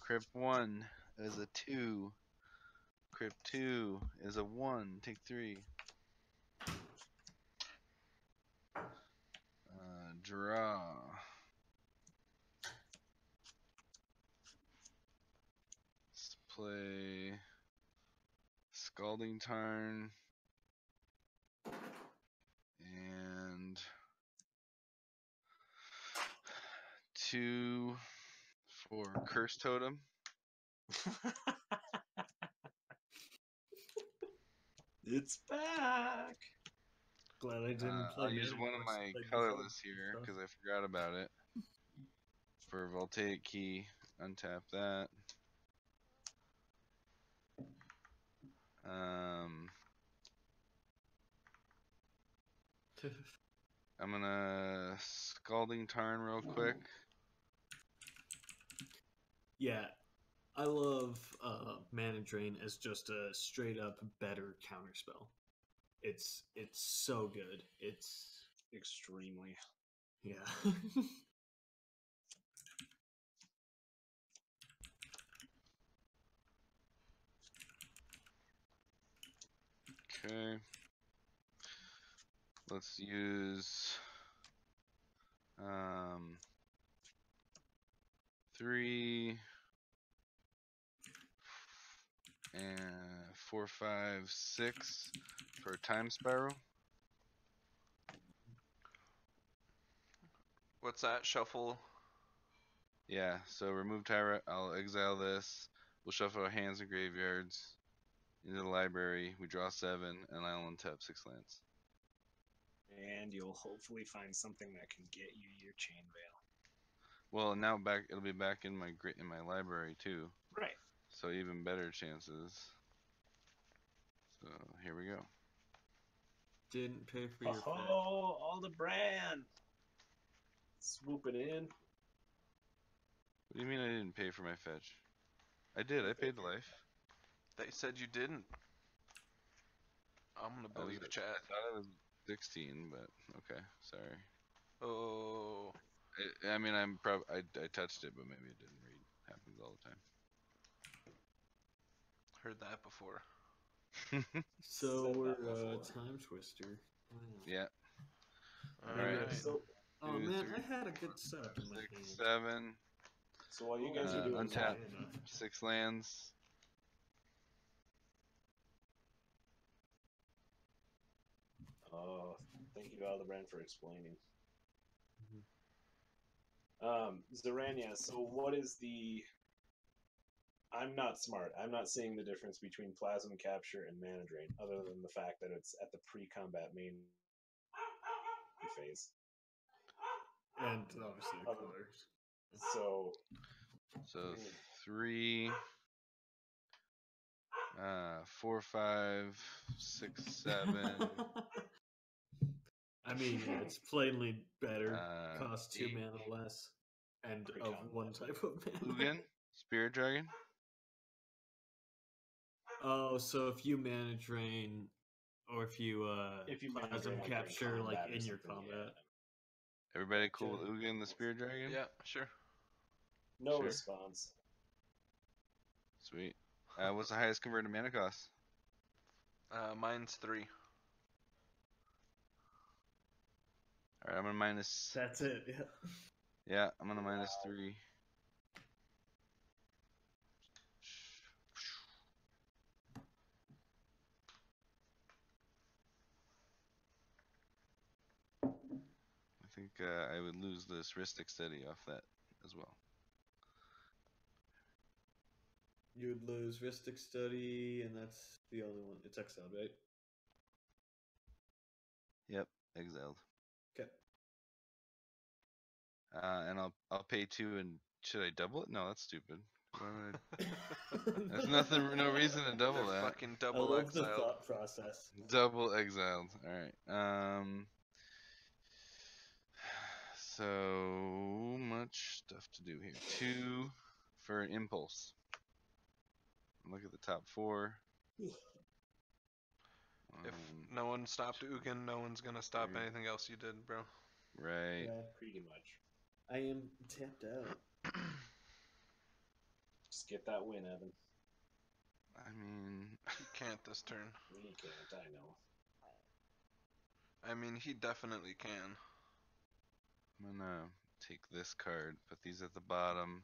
Crypt 1 is a 2. Crypt 2 is a 1. Take 3. Draw. Let's play Scalding Tarn and 2 for Curse Totem. It's back. Glad I didn't play I'll use Mana one of Quest, my played colorless default here stuff. because I forgot about it. For Voltaic Key, untap that. I'm gonna Scalding Tarn real quick. Yeah, I love Mana Drain as just a straight up better counterspell. It's so good. It's Extremely. yeah. Okay. Let's use 3 and 4, 5, 6 for Time Spiral. What's that? Shuffle. Yeah, so remove Tyra. I'll exile this. We'll shuffle our hands and graveyards into the library. We draw 7, and I'll untap 6 lands. And you'll hopefully find something that can get you your Chain Veil. Well, now it'll be back in my library too. Right. So even better chances. So here we go. Didn't pay for your fetch. All the brand. Swoop it in. What do you mean I didn't pay for my fetch? I did. I paid the life. They said you didn't. I'm gonna believe I chat. thought it was 16, but okay. Sorry. Oh, I mean, I touched it, but maybe it didn't read. Happens all the time. heard that before. So Said we're that before. Time Twister. Wow. Yeah. All Maybe right. So, Oh 2, man, 3, I had a good setup in my 6, hand. 7. so while you guys are doing Untap that, 6 lands. thank you, Aldebrand, for explaining. Mhm. Zarania, so what is the... I'm not smart. I'm not seeing the difference between Plasma Capture and Mana Drain, other than the fact that it's at the pre-combat main phase. And obviously the Um, colors. So, So 3, 4, 5, 6, 7. I mean, yeah, it's plainly better. Costs 2 8. mana less, and of Pre-combat. one type of mana. Ugin, Spirit Dragon. Oh, so if you mana drain, or if you Mana plasm Drain, like, during capture like combat or in your something, combat. Everybody cool with Ugin, the Spirit Dragon? Yeah, sure. No Sure. response. Sweet. What's the highest converted mana cost? Mine's 3. All right, I'm gonna minus. That's it. Yeah. Yeah, I'm gonna minus 3. I think I would lose this heuristic study off that as well. You would lose Ristic Study, and that's the other one. It's exiled, right? Yep, exiled. Okay. And I'll pay 2, and should I double it? No, that's stupid. Why would I- There's nothing, no reason to double They're that. fucking I double love the exiled. thought process. Double exiled. All right. So much stuff to do here. 2 for an impulse. Look at the top 4. If no one stopped Ugin, no one's gonna stop Three. anything else you did, bro. Right. Yeah, Pretty much. I am tapped out. Just get that win, Evan. I mean, He can't this turn. You can't, I know. I mean, he definitely can. I'm gonna take this card, put these at the bottom.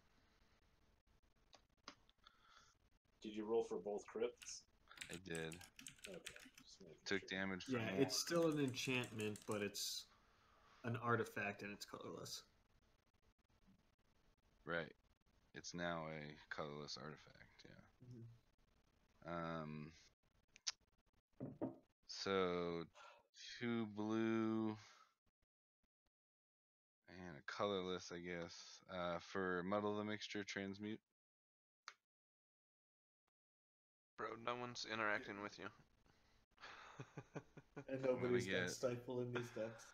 Did you roll for both crypts? I did. Okay. Just making Took sure. damage from Yeah, more. it's still an enchantment, but it's an artifact and it's colorless. Right. It's now a colorless artifact, yeah. So 2 blue and a colorless, I guess. For muddle the mixture, transmute. Bro, no one's interacting with you. And nobody's nobody's got got stifle in these decks.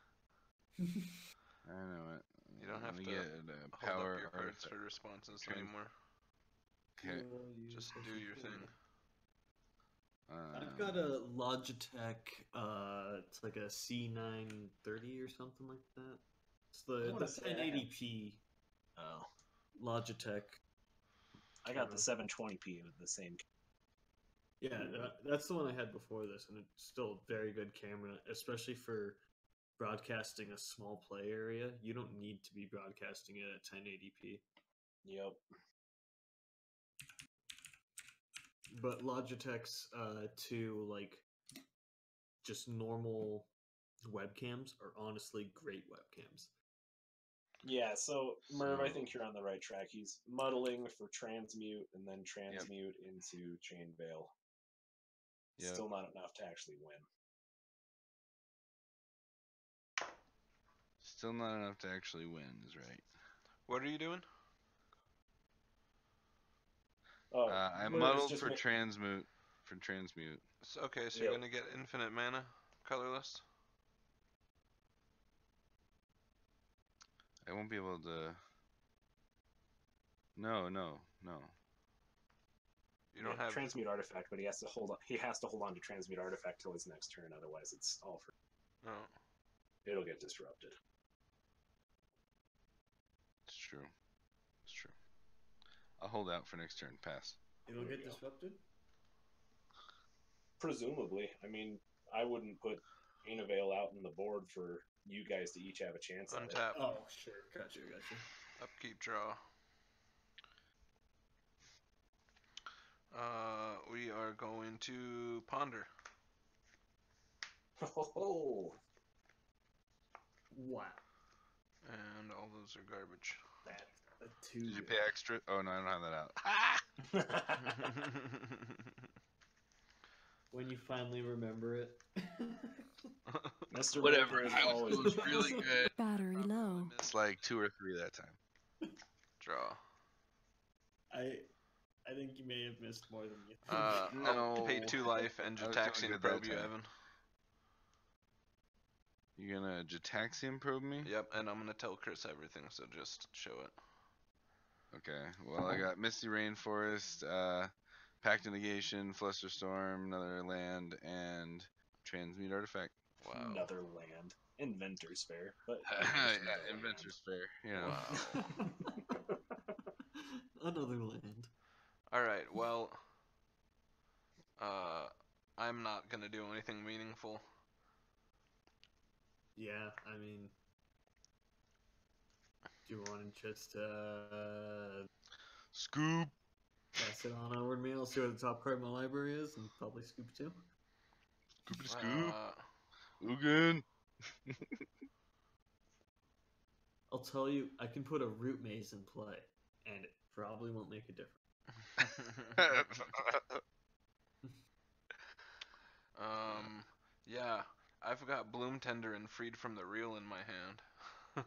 I know it. You don't have Let me to get a Hold power up your cards artifact. for responses Trans- anymore. Okay. Just do your thing. I've got a Logitech, it's like a C930 or something like that. It's I the wanna say I have- 1080p Oh. Logitech. I got the 720p with the same. Yeah, that's the one I had before this, and it's still a very good camera, especially for broadcasting a small play area. You don't need to be broadcasting it at 1080p. Yep. But Logitech's to like just normal webcams are honestly great webcams. Yeah, so Merv, I So- think you're on the right track. He's muddling for transmute and then transmute into chain veil. Yep. Still not enough to actually win. Still not enough to actually win, is right. What are you doing? Oh, I Merv's muddled just for ma- transmute. For transmute. So, okay, so Yep. you're gonna get infinite mana, colorless. I won't be able to. No. You don't yeah, have. transmute artifact, but he has to hold on. He has to hold on to transmute artifact till his next turn. Otherwise, it's all for. No. It'll get disrupted. It's true. It's true. I'll hold out for next turn. Pass. It'll There get you go. disrupted? Presumably, I mean, I wouldn't put Veil out on the board for you guys to each have a chance at it. Untap. Oh, sure. Gotcha. Upkeep draw. We are going to ponder. Oh, Wow. And all those are garbage. That's a 2. Did you pay extra? Oh no, I don't have that out. When you finally remember it. Mr. Whatever. Merv is I always was really good. Battery low. I missed like 2 or 3 that time. Draw. I think you may have missed more than you think. I'll pay No. 2 life and I was doing Jataxian good probe that you, time. Evan. You gonna Jataxian probe me? Yep, and I'm gonna tell Chris everything, so just show it. Okay. Well, I got Misty Rainforest, Pact of Negation, Flusterstorm, another land, and Transmute Artifact. Wow. another land. Inventor's Fair. But Yeah, Inventor's Fair. You know. Wow. Another land. Alright, well, I'm not gonna do anything meaningful. Yeah, I mean, Do you want to just Scoop. pass it on over to me? I'll see what the top card in my library is, and probably scoop two. Scoopity scoop. Uh, Ugin. I'll tell you, I can put a root maze in play, and it probably won't make a difference. yeah, I've got Bloom Tender and Freed from the Real in my hand.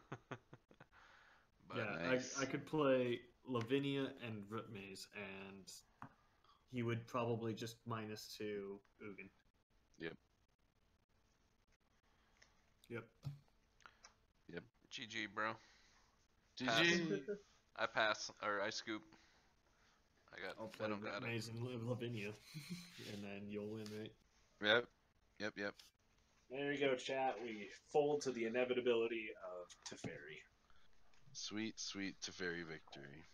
But Yeah, Nice. I could play Lavinia and root maze, and he would probably just -2 Ugin. Yep. Yep. GG, bro. GG. I pass, or I scoop. I'll I play don't root got it. maze and Lavinia, and then you'll win, right? Yep. There you go, chat. We fold to the inevitability of Teferi. Sweet Teferi victory.